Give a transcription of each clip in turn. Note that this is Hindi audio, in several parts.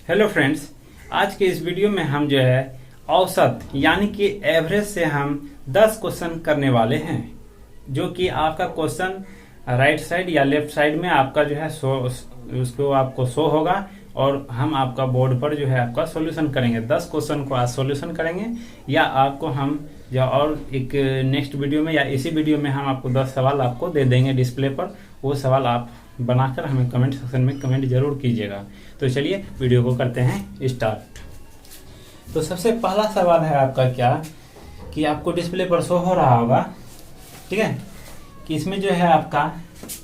हेलो फ्रेंड्स, आज के इस वीडियो में हम जो है औसत यानी कि एवरेज से हम 10 क्वेश्चन करने वाले हैं, जो कि आपका क्वेश्चन राइट साइड या लेफ्ट साइड में आपका जो है उसको आपको शो होगा और हम आपका बोर्ड पर जो है आपका सॉल्यूशन करेंगे। 10 क्वेश्चन को आज सॉल्यूशन करेंगे या आपको हम या और एक नेक्स्ट वीडियो में या इसी वीडियो में हम आपको 10 सवाल आपको दे देंगे डिस्प्ले पर। वो सवाल आप बनाकर हमें कमेंट सेक्शन में कमेंट जरूर कीजिएगा। तो चलिए वीडियो को करते हैं स्टार्ट। तो सबसे पहला सवाल है आपका क्या कि आपको डिस्प्ले पर शो हो रहा होगा, ठीक है, कि इसमें जो है आपका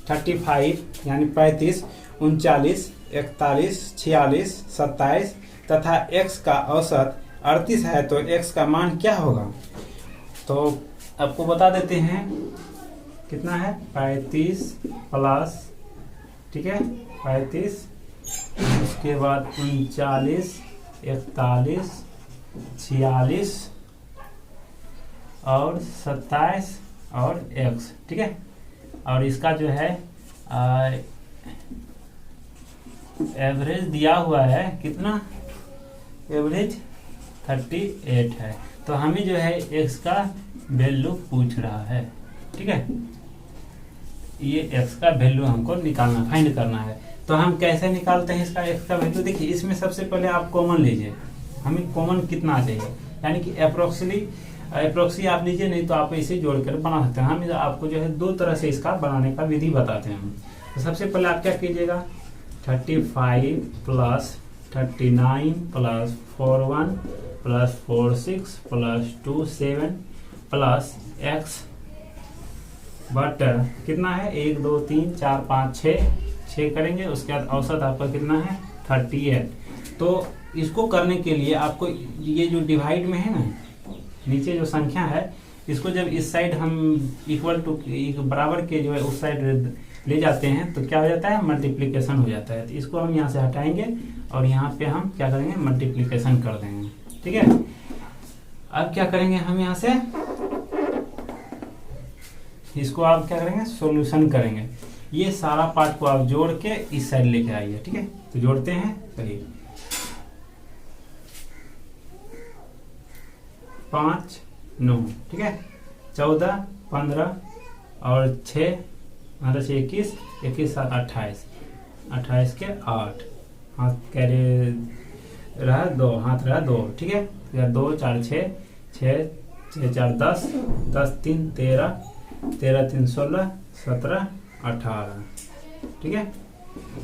35 यानी 35, 39, 41, 46, 27 तथा x का औसत 38 है, तो x का मान क्या होगा। तो आपको बता देते हैं कितना है, 35 प्लस, ठीक है, 35, उसके बाद 39, 41, 46 और 27 और x, ठीक है। और इसका जो है एवरेज दिया हुआ है कितना, एवरेज 38 है। तो हमें जो है x का वैल्यू पूछ रहा है, ठीक है। ये x का वैल्यू हमको निकालना, फाइंड करना है। तो हम कैसे निकालते हैं इसका x का वैल्यू। देखिए, इसमें सबसे पहले आप कॉमन लीजिए। हमें कॉमन कितना चाहिए, यानी कि अप्रोक्सी आप लीजिए, नहीं तो आप इसे जोड़कर बना सकते हैं। हम आपको जो है दो तरह से इसका बनाने का विधि बताते हैं। तो सबसे पहले आप क्या कीजिएगा, 35 plus 39 plus 41 plus 46 plus 27 plus x butter कितना है, 1 2 3 4 5 6 करेंगे। उसके बाद औसत आपका कितना है, 38। तो इसको करने के लिए आपको ये जो डिवाइड में है ना, नीचे जो संख्या है, इसको जब इस साइड हम इक्वल टू बराबर के जो है उस साइड ले जाते हैं तो क्या हो जाता है, मल्टीप्लिकेशन हो जाता है। तो इसको हम यहाँ से हटाएंगे और यहाँ पे हम क्या करेंगे, मल्टीप्लिकेशन कर देंगे, ठीक है। अब क्या करेंगे, हम यहाँ से इसको आप क्या करेंगे, सॉल्यूशन करेंगे। ये सारा पार्ट को आप जोड़ के इस साइड लेके आइए, ठीक है। तो जोड़ते हैं, चलिए, 5 9, ठीक है, 14 15 और 6 15 से 21 21 7 28 28 के 8 हाथ कैरे रहा 2, हाथ रहा 2, ठीक है। 2 4 6 6 6 4 10 10 3 13 13 3 16 17 18, ठीक है,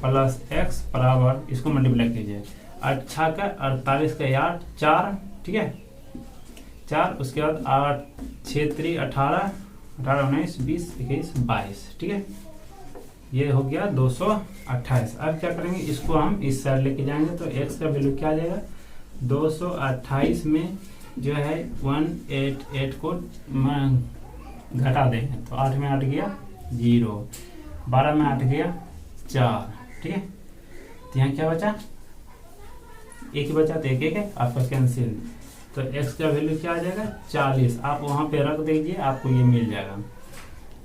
प्लस x बराबर, इसको मल्टीप्लाई कीजिए, 8 का 48 का 8 4, ठीक है, 4, उसके बाद 8 6 3 18 18 19 20 21 22, ठीक है। ये हो गया 228। अब क्या करेंगे, इसको हम इस साइड लेके जाएंगे तो x का वैल्यू क्या आ जाएगा, 228 में जो है 188 को घटा देंगे तो 8 में 8 गया 0, 12 में 8 गया 4, ठीक है। तो यहाँ क्या बचा, 1 बचा, तो 1 1 है आपका कैंसिल। तो x का वैल्यू क्या आ जाएगा, 40। आप वहाँ पे रख दीजिए, आपको ये मिल जाएगा।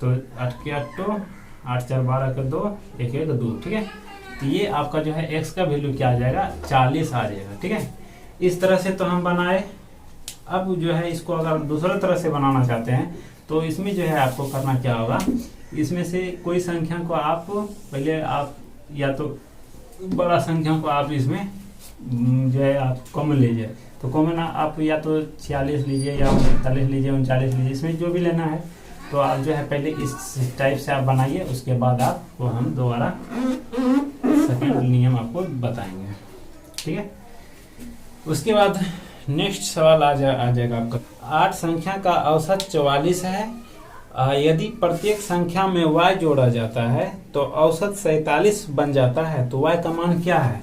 तो 8 के 8 तो 8 4 12 के 2 1 1 2, ठीक है। तो ये आपका जो है x का वैल्यू क्या आ जाएगा, 40 आ जाएगा, ठीक है। इस तरह से तो हम बनाए। अब जो है इसको अगर दूसरा तरह से बनाना चाहते हैं तो इसमें जो है आपको करना क्या होगा, इसमें से कोई संख्या को आप पहले आप या तो बड़ा संख्या को आप इसमें जो है आप कॉमन लीजिए। तो कॉमन आप या तो 46 लीजिए या 43 लीजिए 39 लीजिए, इसमें जो भी लेना है। तो आप जो है पहले इस टाइप से आप बनाइए, उसके बाद आपको हम दोबारा सेकंड नियम आपको बताएंगे, ठीक है। उसके बाद नेक्स्ट सवाल आ जाएगा आपका, 8 संख्या का औसत 44 है। यदि प्रत्येक संख्या में y जोड़ा जाता है तो औसत 47 बन जाता है, तो y का मान क्या है।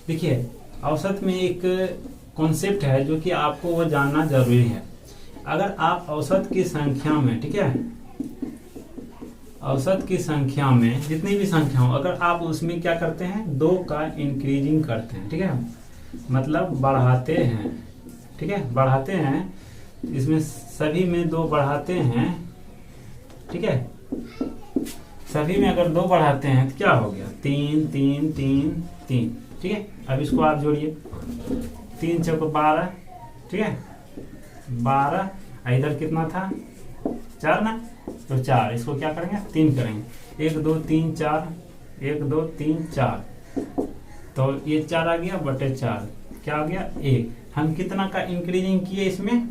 देखिए, औसत में एक कॉन्सेप्ट है जो कि आपको वो जानना जरूरी है। अगर आप औसत की संख्या में, ठीक है, औसत की संख्या में जितनी भी संख्या हो, अगर आप उसमें क्या करते हैं, 2 का इंक्रीजिंग करते हैं, ठीक है, मतलब बढ़ाते हैं, ठीक है, बढ़ाते हैं, इसमें सभी में 2 बढ़ाते हैं, ठीक है। सभी में अगर 2 बढ़ाते हैं तो क्या हो गया, 3 3 3 3, ठीक है। अब इसको आप जोड़िए, 3 चौको 12, ठीक है, 12, इधर कितना था 4 ना, तो 4, इसको क्या करेंगे 3 करेंगे, 1 2 3 4, 1 2 3 4, तो ये 4 आ गया बटे 4, क्या आ गया 1। हम कितना का इंक्रीजिंग किए, इसमें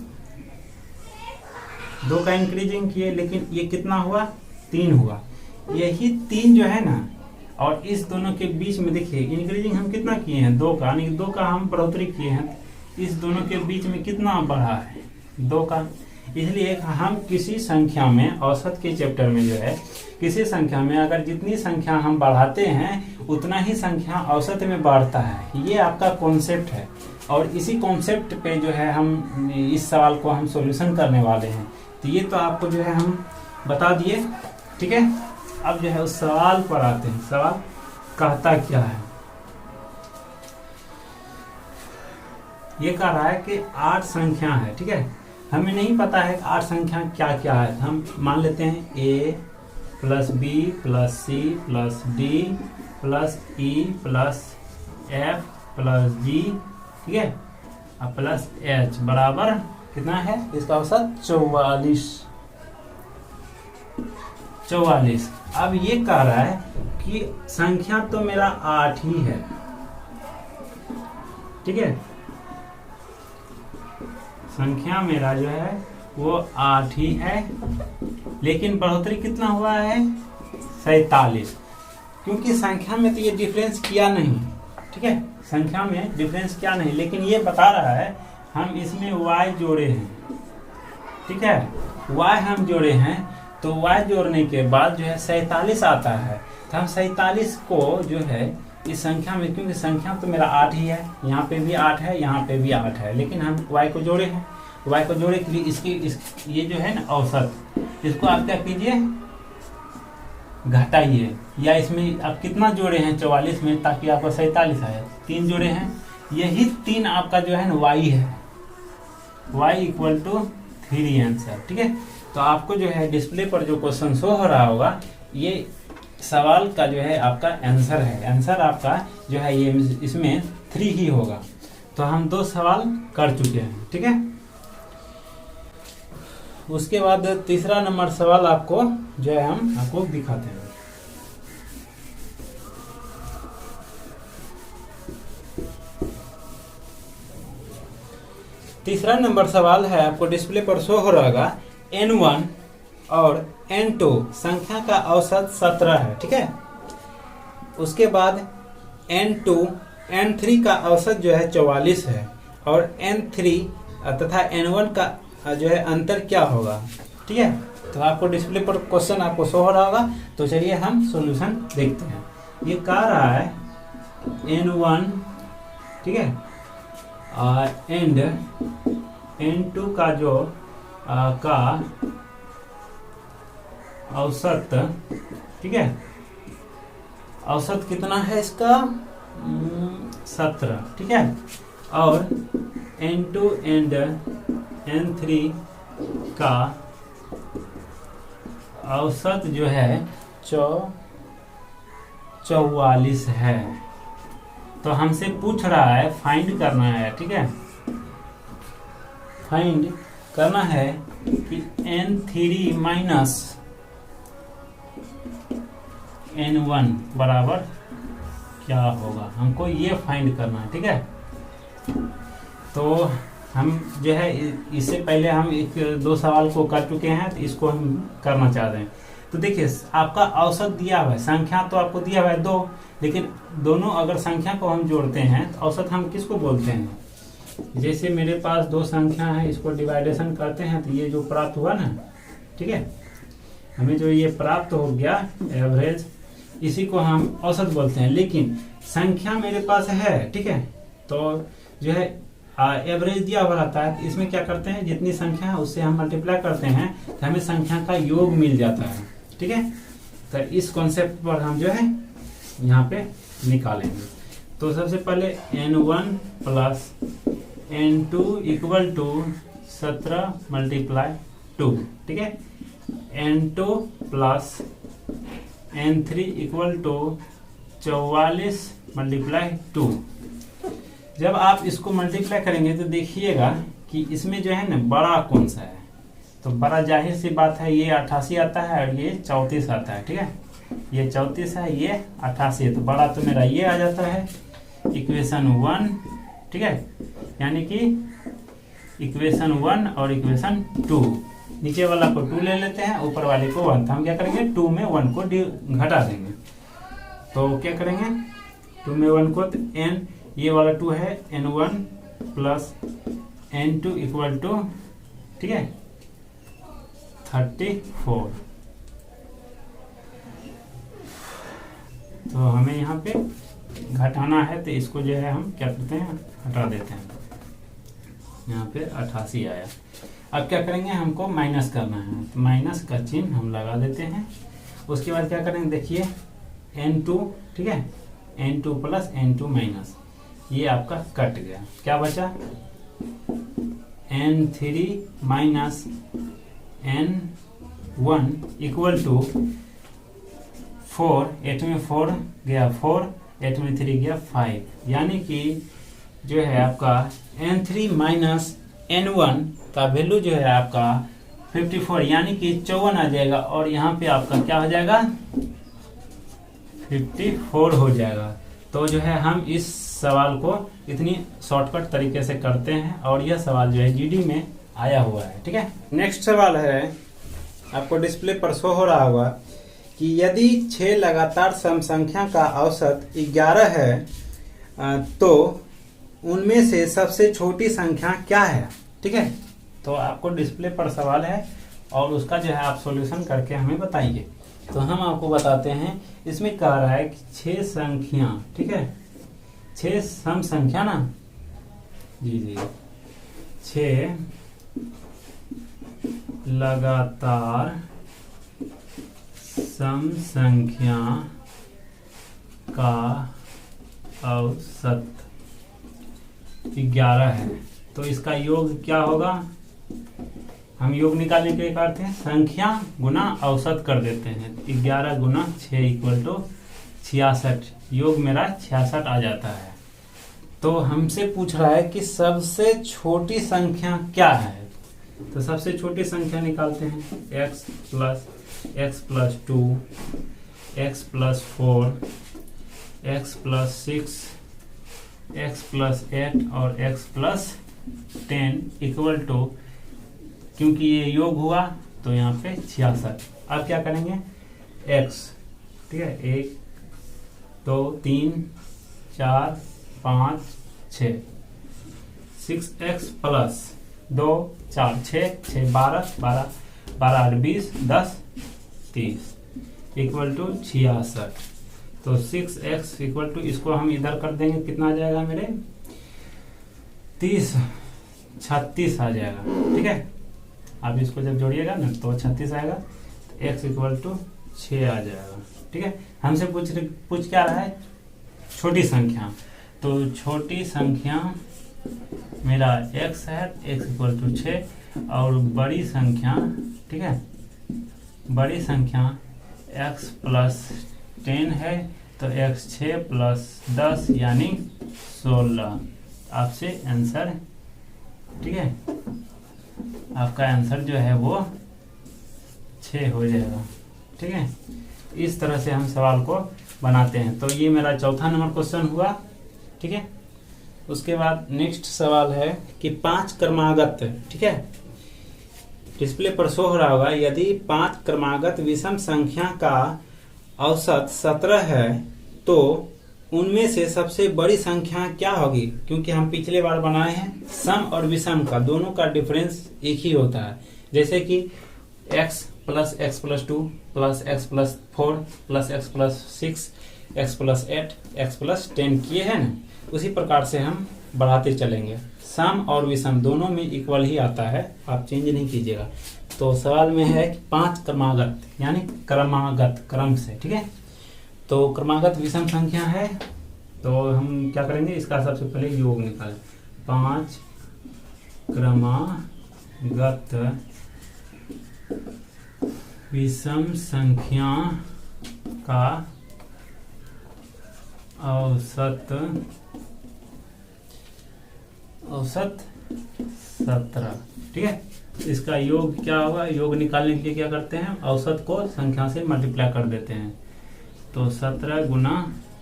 2 का इंक्रीजिंग किए, लेकिन ये कितना हुआ 3 हुआ। यही 3 जो है ना, और इस दोनों के बीच में देखिए इंक्रीजिंग हम कितना किए हैं 2 का, यानी 2 का हम बढ़ोतरी किए हैं, इस दोनों के बीच में कितना बढ़ा है 2 का। इसलिए हम किसी संख्या में, औसत के चैप्टर में जो है, किसी संख्या में अगर जितनी संख्या हम बढ़ाते हैं उतना ही संख्या औसत में बढ़ता है। ये आपका कॉन्सेप्ट है, और इसी कॉन्सेप्ट पे जो है हम इस सवाल को हम सॉल्यूशन करने वाले हैं। तो ये तो आपको जो है हम बता दिए, ठीक है। अब जो है उस सवाल पर आते हैं। सवाल कहता क्या है, ये कह रहा है कि 8 संख्या है, ठीक है। हमें नहीं पता है 8 संख्या क्या क्या है, हम मान लेते हैं a plus b plus c plus d plus e plus f plus g, ठीक है, अब प्लस h बराबर कितना है, इसका औसत 44। अब ये कह रहा है कि संख्या तो मेरा 8 ही है, ठीक है, संख्या मेरा जो है वो 8 ही है, लेकिन बढ़ोतरी कितना हुआ है 47, क्योंकि संख्या में तो ये डिफरेंस किया नहीं, ठीक है, संख्या में डिफरेंस किया नहीं, लेकिन ये बता रहा है हम इसमें y जोड़े हैं, ठीक है, y हम जोड़े हैं, तो y जोड़ने के बाद जो है 47 आता है। तो हम 47 को जो है इस संख्या में, क्योंकि संख्या तो मेरा 8 ही है, यहाँ पे भी 8 है, यहाँ पे भी 8 है, लेकिन हम y को जोड़े हैं, y को जोड़े के लिए ये जो है ना औसत, इसको आप क्या कीजिए घटाइए, या इसमें आप कितना जोड़े हैं 44 में, ताकि आपको 47 आए, 3 जोड़े हैं, यही 3 आपका जो है ना y है, y इक्वल टू 3 आंसर, ठीक है। तो आपको जो है डिस्प्ले पर जो क्वेश्चन शो हो रहा होगा, ये सवाल का जो है आपका आंसर है, आंसर आपका जो है ये इसमें 3 ही होगा। तो हम 2 सवाल कर चुके हैं, ठीक है। उसके बाद तीसरा नंबर सवाल आपको जो है हम आपको दिखाते हैं। तीसरा नंबर सवाल है, आपको डिस्प्ले पर शो हो रहा होगा, n1 और n2 संख्या का औसत 17 है, ठीक है। उसके बाद n2 n3 का औसत जो है 44 है, और n3 तथा n1 का जो है अंतर क्या होगा, ठीक है। तो आपको डिस्प्ले पर क्वेश्चन आपको शो हो रहा होगा, तो चलिए हम सॉल्यूशन देखते हैं। ये कह रहा है n1, ठीक है, एंड n2 का जो का औसत, ठीक है, औसत कितना है इसका 17, ठीक है, और n2 एंड n3 का औसत जो है 44 है। तो हमसे पूछ रहा है फाइंड करना है, ठीक है, फाइंड करना है कि n3 माइनस n1 बराबर क्या होगा, हमको ये फाइंड करना है, ठीक है। तो हम जो है इससे पहले हम 1-2 सवाल को कर चुके हैं, तो इसको हम करना चाहते हैं। तो देखिए आपका औसत दिया हुआ है, संख्या तो आपको दिया हुआ है 2, लेकिन दोनों अगर संख्या को हम जोड़ते हैं तो औसत हम किसको बोलते हैं। जैसे मेरे पास 2 संख्या है, इसको डिवाइडेशन करते हैं तो ये जो प्राप्त हुआ ना, ठीक है, हमें जो ये प्राप्त हो गया एवरेज, इसी को हम औसत बोलते हैं। लेकिन संख्या मेरे पास है, ठीक है, तो जो है एवरेज दिया हुआ रहता है, तो इसमें क्या करते हैं, जितनी संख्या है उससे हम मल्टीप्लाई करते हैं तो हमें संख्या का योग मिल जाता है, ठीक है। तो इस कॉन्सेप्ट पर हम जो है यहाँ पे निकालेंगे। तो सबसे पहले n1 plus n2 equal to 17 multiply 2, ठीक है, n2 plus n3 equal to 44 multiply 2। जब आप इसको मल्टीप्लाई करेंगे तो देखिएगा कि इसमें जो है ना बड़ा कौन सा है, तो बड़ा जाहिर सी बात है ये 88 आता है और ये 34 आता है। ठीक है, ये 34 है, ये 88 है, तो बड़ा तो मेरा ये आ जाता है इक्वेशन 1। ठीक है, यानी कि इक्वेशन 1 और इक्वेशन 2, नीचे वाला को 2 ले लेते हैं, ऊपर वाले को 1। तो हम क्या करेंगे 2 में 1 को घटा देंगे। तो क्या करेंगे 2 में 1 को, तो n ये वाला 2 है n1 plus n2 equal to, ठीक है, 34। तो हमें यहाँ पे घटाना है, तो इसको जो है हम क्या करते हैं हटा देते हैं। यहाँ पे 88 आया। अब क्या करेंगे, हमको माइनस करना है, तो माइनस का चिन्ह हम लगा देते हैं। उसके बाद क्या करेंगे, देखिए n2, ठीक है, n2 प्लस n2 माइनस, ये आपका कट गया, क्या बचा n3 minus n1 equal to 4, 8 में 4 गया 4, 8 में 3 गया 5, यानी कि जो है आपका n3 माइनस n1 का वैल्यू जो है आपका 54, यानी कि 54 आ जाएगा। और यहाँ पे आपका क्या हो जाएगा 54 हो जाएगा। तो जो है हम इस सवाल को इतनी शॉर्टकट तरीके से करते हैं और यह सवाल जो है जीडी में आया हुआ है। ठीक है, नेक्स्ट सवाल है, आपको डिस्प्ले पर शो हो रहा होगा कि यदि 6 लगातार सम संख्या का औसत 11 है तो उनमें से सबसे छोटी संख्या क्या है। ठीक है, तो आपको डिस्प्ले पर सवाल है और उसका जो है आप सॉल्यूशन करके हमें बताइए। तो हम आपको बताते हैं, इसमें कह रहा है कि 6 संख्या, ठीक है, 6 सम संख्या ना, जी 6 लगातार सम संख्या का औसत 11 है, तो इसका योग क्या होगा। हम योग निकालने के लिए करते हैं संख्या गुना औसत कर देते हैं, 11 गुना 6 इक्वल टू 66, योग मेरा 66 आ जाता है। तो हमसे पूछ रहा है कि सबसे छोटी संख्या क्या है, तो सबसे छोटी संख्या निकालते हैं, x plus 2, x plus 4, x plus 6, x plus 8 और x प्लस 10 इक्वल टू, क्योंकि ये योग हुआ तो यहाँ पे 66। अब क्या करेंगे x, ठीक है, 1 2 3 4 5 6, 6x प्लस 2 4 6 12 12 12 20 10 30 इक्वल टू 66। तो 6x इक्वल टू, इसको हम इधर कर देंगे, कितना आ जाएगा मेरे 36 आ जाएगा। ठीक है, आप इसको जब जोड़िएगा ना तो 36 आएगा, तो x इक्वल टू 6 आ जाएगा। ठीक है, हमसे पूछ क्या रहा है छोटी संख्या, तो छोटी संख्या मेरा x है, x इक्वल टू 6, और बड़ी संख्या, ठीक है, बड़ी संख्या x प्लस 10 है, तो x 6 प्लस 10 यानी 16, आपसे आंसर, ठीक है, आपका आंसर जो है वो 6 हो जाएगा। ठीक है, इस तरह से हम सवाल को बनाते हैं। तो ये मेरा चौथा नंबर क्वेश्चन हुआ। ठीक है, उसके बाद नेक्स्ट सवाल है कि 5 क्रमागत, ठीक है, डिस्प्ले पर शो हो रहा होगा, यदि 5 क्रमागत विषम संख्या का औसत 17 है तो उनमें से सबसे बड़ी संख्या क्या होगी। क्योंकि हम पिछले बार बनाए हैं सम और विषम का दोनों का डिफरेंस एक ही होता है, जैसे कि x plus 2 plus x plus 4 plus x plus 6 x plus 8 x plus 10 किए हैं ना, उसी प्रकार से हम बढ़ाते चलेंगे। सम और विषम दोनों में इक्वल ही आता है, आप चेंज नहीं कीजिएगा। तो सवाल में है कि 5 क्रमागत, यानी क्रमागत क्रम से, ठीक है, तो क्रमागत विषम संख्या है, तो हम क्या करेंगे, इसका सबसे पहले योग निकालें। 5 क्रमागत विषम संख्या का औसत 17, ठीक है। इसका योग क्या होगा, योग निकालने के लिए क्या करते हैं, औसत को संख्या से मल्टीप्लाई कर देते हैं। तो 17 गुना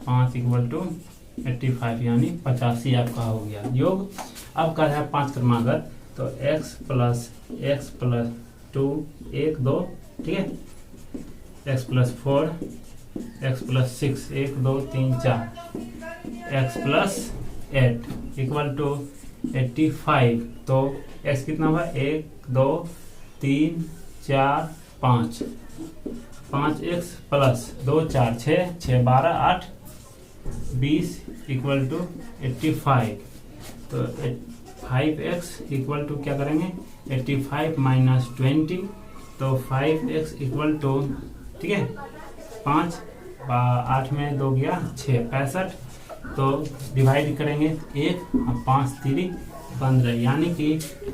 5 = 85, यानी 85 आपका हो गया योग। अब का है 5 क्रमागत, तो x + 2 1 2, ठीक है, x + 4 x + 6 1 2 3 4 x + 8 = 85। तो x कितना हुआ, 1 2 3 4 5, 5x + 2 4 6 6 12 8 20 = 85। तो 5x = क्या करेंगे, 85 - 20, तो 5x = ठीक है 5 8 में 2 गया 6 65, तो डिवाइड करेंगे 1 5 3 15, यानी कि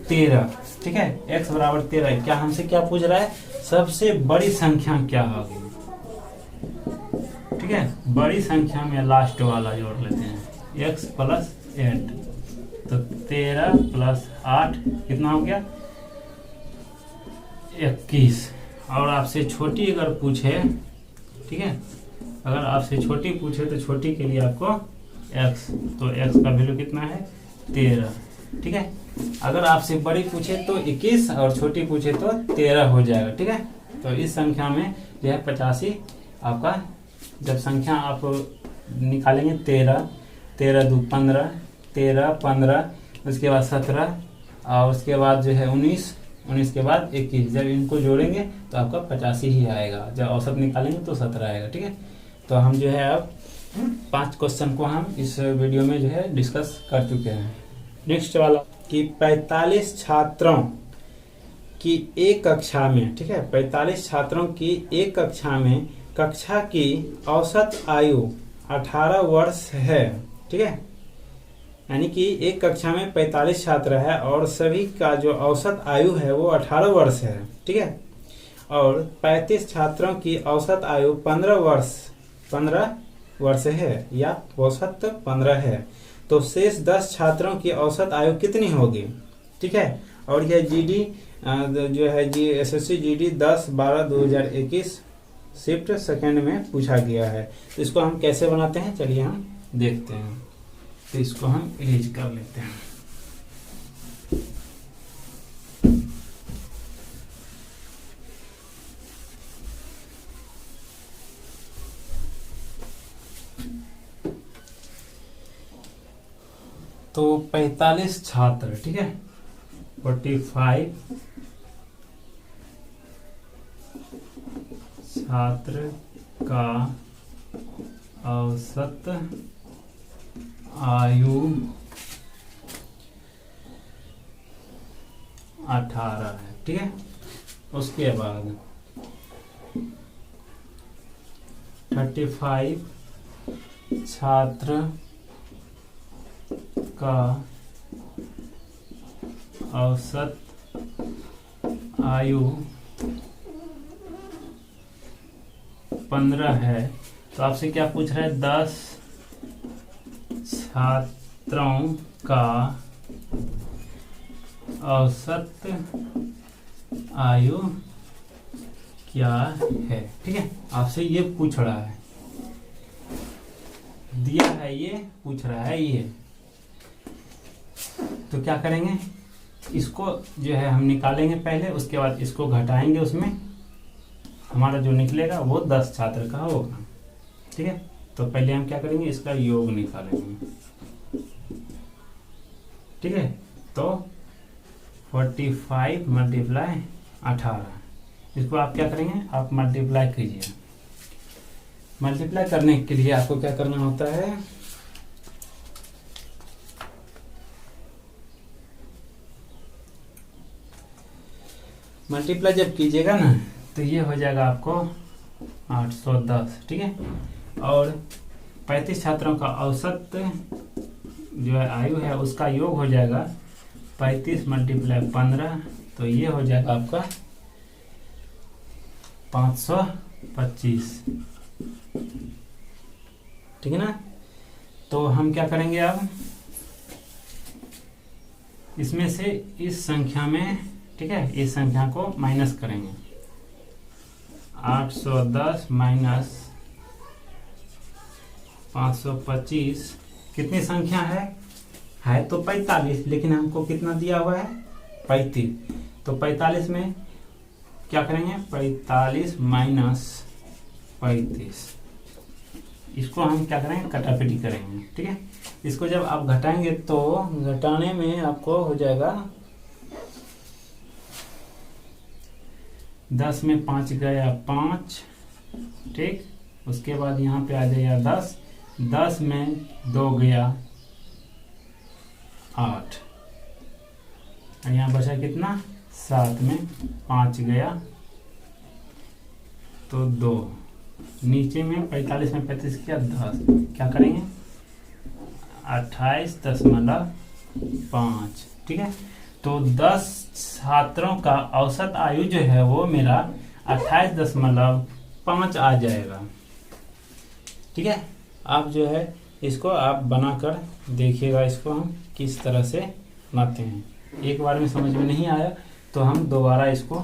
13, ठीक है। x = 13। क्या हमसे क्या पूछ रहा है, सबसे बड़ी संख्या क्या होगी, ठीक है। बड़ी संख्या में लास्ट वाला जोड़ लेते हैं, x + 8, तो 13 + 8 कितना हो गया, 21। और आपसे छोटी अगर पूछे, ठीक है, अगर आपसे छोटी पूछे तो छोटी के लिए आपको x, तो x का वैल्यू कितना है, 13, ठीक है। अगर आपसे बड़ी पूछे तो 21 और छोटी पूछे तो 13 हो जाएगा, ठीक है। तो इस संख्या में जो है 85 आपका, जब संख्या आप निकालेंगे 13 13 2 15 13 15, उसके बाद 17 और उसके बाद जो है 19 19 के बाद 21, जब इनको जोड़ेंगे तो आपका 85 ही आएगा। जब औसत निकालेंगे तो 17 आएगा, ठीक है। तो हम जो है अब 5 क्वेश्चन को हम इस वीडियो में जो है डिस्कस कर चुके हैं। नेक्स्ट वाला कि 45 छात्रों की एक कक्षा में, ठीक है, 45 छात्रों की एक कक्षा में कक्षा की औसत आयु 18 वर्ष है, ठीक है। यानी कि एक कक्षा में 45 छात्र है और सभी का जो औसत आयु है वो 18 वर्ष है, ठीक है। और 35 छात्रों की औसत आयु 15 वर्ष है या औसत 15 है, तो शेष 10 छात्रों की औसत आयु कितनी होगी, ठीक है। और यह जीडी जो है एसएससी जीडी 10/12/2021 शिफ्ट सेकंड में पूछा गया है। तो इसको हम कैसे बनाते हैं, चलिए हम देखते हैं। तो इसको हम इरेज कर लेते हैं। तो 45 छात्र, ठीक है, 45 छात्र का औसत आयु 18 है, ठीक है। उसके बाद 35 छात्र का औसत आयु 15 है। तो आपसे क्या पूछ रहा है, 10 छात्रों का औसत आयु क्या है, ठीक है। आपसे ये पूछ रहा है, दिया है, ये पूछ रहा है ये। तो क्या करेंगे, इसको जो है हम निकालेंगे पहले, उसके बाद इसको घटाएंगे, उसमें हमारा जो निकलेगा वो 10 छात्र का होगा, ठीक है। तो पहले हम क्या करेंगे, इसका योग निकालेंगे, ठीक है। तो 45 × 18, इसको आप क्या करेंगे, आप मल्टीप्लाई कीजिए। मल्टीप्लाई करने के लिए आपको क्या करना होता है, मल्टीप्लाई जब कीजिएगा ना तो ये हो जाएगा आपको 810, ठीक है। और 35 छात्रों का औसत जो है आयु है उसका योग हो जाएगा 35 × 15, तो ये हो जाएगा आपका 525, ठीक है ना। तो हम क्या करेंगे अब, इसमें से इस संख्या में, ठीक है, इस संख्या को माइनस करेंगे। 810 माइनस 525 कितनी संख्या है तो 45, लेकिन हमको कितना दिया हुआ है 35। तो 45 में क्या करेंगे, 45 माइनस 35, इसको हम क्या करेंगे, कटापटी करेंगे। ठीक है, इसको जब आप घटाएंगे तो घटाने में आपको हो जाएगा 10 में 5 गया 5, ठीक, उसके बाद यहाँ पे आ जाएगा 10, 10 में 2 गया 8, और यहाँ बचा कितना 7 में 5 गया तो 2, नीचे में 45 में 35 किया 10, क्या करेंगे 28.5। ठीक है, तो 10 छात्रों का औसत आयु जो है वो मेरा 28.5 आ जाएगा। ठीक है, आप जो है इसको आप बनाकर देखिएगा, इसको हम किस तरह से बनाते हैं। एक बार में समझ में नहीं आया तो हम दोबारा इसको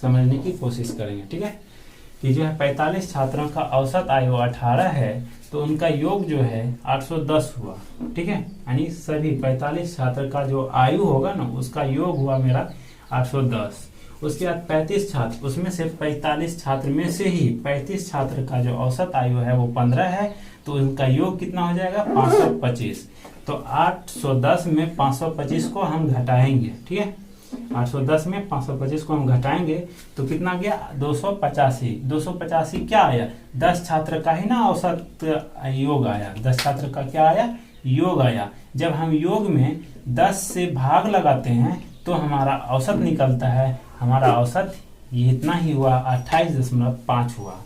समझने की कोशिश करेंगे। ठीक है, कि जो है 45 छात्रों का औसत आयु 18 है तो उनका योग जो है 810 हुआ। ठीक है, यानी सभी 45 छात्र का जो आयु होगा ना उसका योग हुआ मेरा 810। उसके बाद 35 छात्र, उसमें से 45 छात्र में से ही 35 छात्र का जो औसत आयु है वो 15 है, तो उनका योग कितना हो जाएगा 525। तो 810 में 525 को हम घटाएंगे। ठीक है, 810 में 525 को हम घटाएंगे तो कितना गया 285। 285 क्या आया, 10 छात्र का ही ना औसत योग आया, 10 छात्र का क्या आया, योग आया। जब हम योग में 10 से भाग लगाते हैं तो हमारा औसत निकलता है, हमारा औसत ये इतना ही हुआ 28.5 हुआ।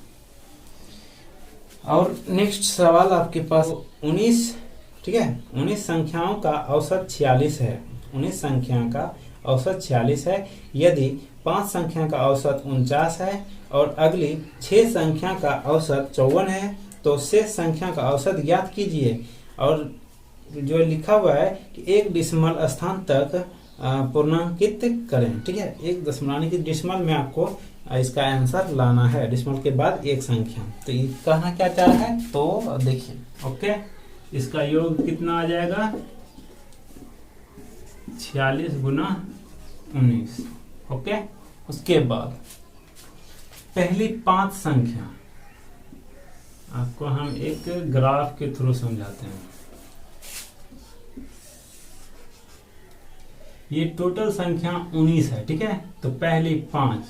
और नेक्स्ट सवाल आपके पास 19, ठीक है, 19 संख्याओं का औसत 46 है। 19 संख्या का औसत 46 है। यदि 5 संख्या का औसत 49 है और अगली 6 संख्या का औसत 54 है तो शेष संख्या का औसत ज्ञात कीजिए। और जो लिखा हुआ है कि एक डेसिमल स्थान तक पूर्णांकित करें। ठीक है, एक दशमलव की डेसिमल में आपको इसका आंसर लाना है, डेसिमल के बाद एक संख्या। तो ये कहना क्या चाह रहा है, तो देखिए, ओके, इसका योग कितना आ जाएगा 46 गुना 19। ओके, उसके बाद पहली 5 संख्या आपको हम एक ग्राफ के थ्रू समझाते हैं। ये टोटल संख्या 19 है। ठीक है, तो पहली 5,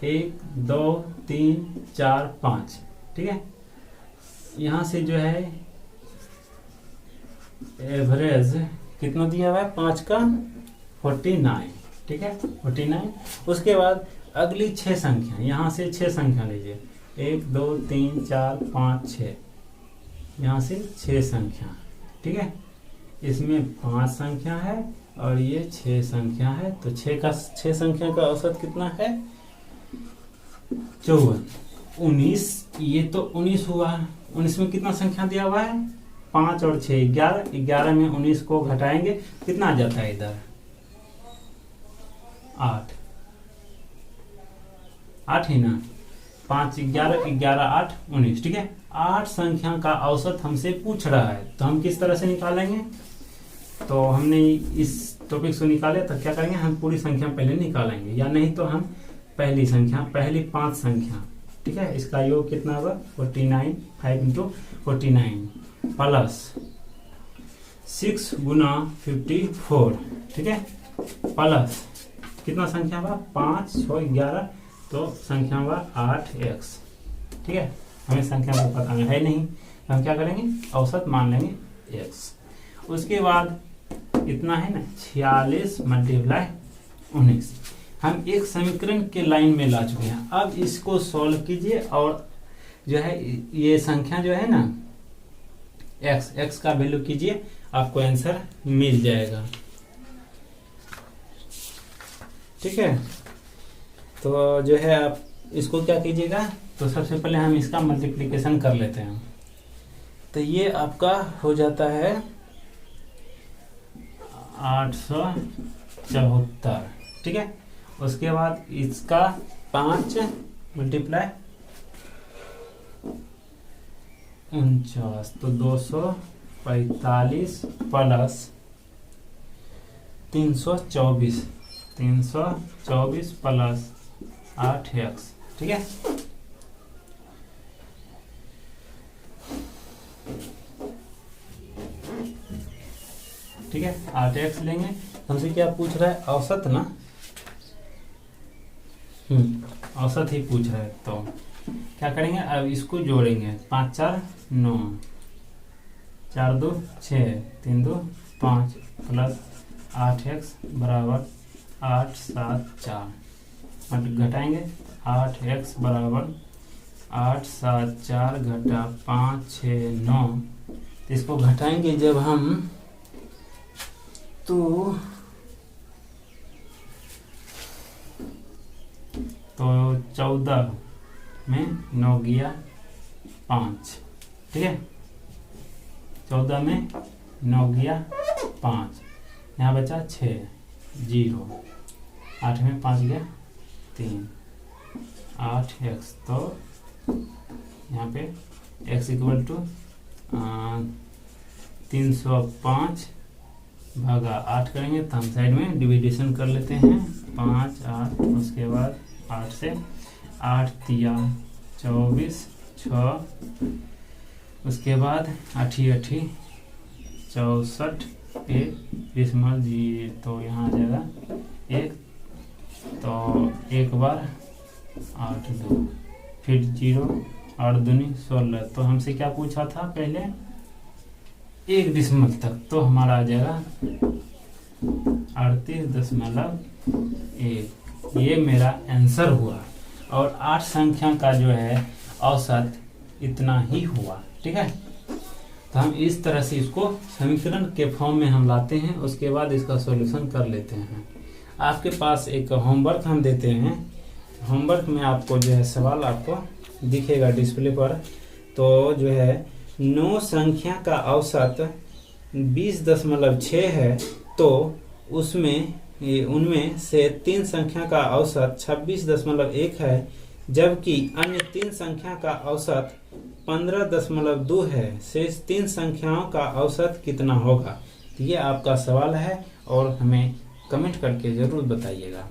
1 2 3 4 5। ठीक है, यहां से जो है एवरेज कितना दिया हुआ है 5 का 49। ठीक है, 49। उसके बाद अगली 6 संख्या, यहां से 6 संख्या लीजिए, 1 2 3 4 5 6, यहां से 6 संख्या। ठीक है, इसमें 5 संख्या है और ये 6 संख्या है, तो 6 संख्या का औसत कितना है 54। 19, ये तो 19 हुआ। 19 में कितना संख्या दिया हुआ है 5 और 6 11। 11 में 19 को घटाएंगे कितना आ जाता है इधर 8। 8 ही ना, 5 11 11 8 19। ठीक है, 8 संख्या का औसत हमसे पूछ रहा है, तो हम किस तरह से निकालेंगे। तो हमने इस टॉपिक से निकाले तो क्या करेंगे, हम पूरी संख्या पहले निकालेंगे, या नहीं तो हम पहली संख्या, पहली 5 संख्या। ठीक है, इसका योग कितना होगा 49, 5 × 49 प्लस 6 गुना 54। ठीक है, प्लस कितना संख्या हुआ 5 6 11, तो संख्या हुआ 8x। ठीक है, हमें संख्या को पता है नहीं, हम क्या करेंगे औसत मान लेंगे x। उसके बाद इतना है ना 46 × 19। हम एक समीकरण के लाइन में ला चुके हैं। अब इसको सॉल्व कीजिए और जो है ये संख्या जो है ना x का वैल्यू कीजिए, आपको आंसर मिल जाएगा। ठीक है, तो जो है आप इसको क्या कीजिएगा, तो सबसे पहले हम इसका मल्टीप्लिकेशन कर लेते हैं। तो ये आपका हो जाता है 874, ठीक है। उसके बाद इसका 5 मल्टीप्लाई 49, तो 245 प्लस 324 प्लस 8x, ठीक है। ठीक है, 8x लेंगे। हमसे क्या पूछ रहा है? औसत ना, औसत ही पूछ रहा है। तो क्या करेंगे, अब इसको जोड़ेंगे। 5 4 9, 4 2 6, 3 2 5 प्लस 8x बराबर 8 7 4, घटाएंगे। 8x बराबर 8 7 4 घटा 5 6 9। इसको घटाएंगे जब हम, तो 14 में 9 गया 5, ठीक है। 14 में 9 गया 5, यहाँ बचा 6 0, 8 में 5 गया 3, 8x। तो यहाँ पे x इक्वल टू 305 भागा 8 करेंगे, तो हम साइड में डिविडेशन कर लेते हैं। 5 8, उसके बाद 8 से 8 3 24 6, उसके बाद 8 8 64 डेसिमल जी, तो यहाँ आ जाएगा 1, तो 1 बार 8 2, फिर 0, 8 दूनी 16। तो हमसे क्या पूछा था पहले? 1 डेसिमल तक, तो हमारा आ जाएगा 38.1। ये मेरा आंसर हुआ। और 8 संख्या का जो है औसत इतना ही हुआ, ठीक है। तो हम इस तरह से इसको समीकरण के फॉर्म में हम लाते हैं, उसके बाद इसका सॉल्यूशन कर लेते हैं। आपके पास एक होमवर्क हम देते हैं। होमवर्क में आपको जो है सवाल आपको दिखेगा डिस्प्ले पर। तो जो है 9 संख्या का औसत 20.6 है, तो उनमें से 3 संख्या का औसत 26.1 है, जबकि अन्य 3 संख्या का औसत 15.2 है। शेष 3 संख्याओं का औसत कितना होगा? ये आपका सवाल है और हमें कमेंट करके जरूर बताइएगा।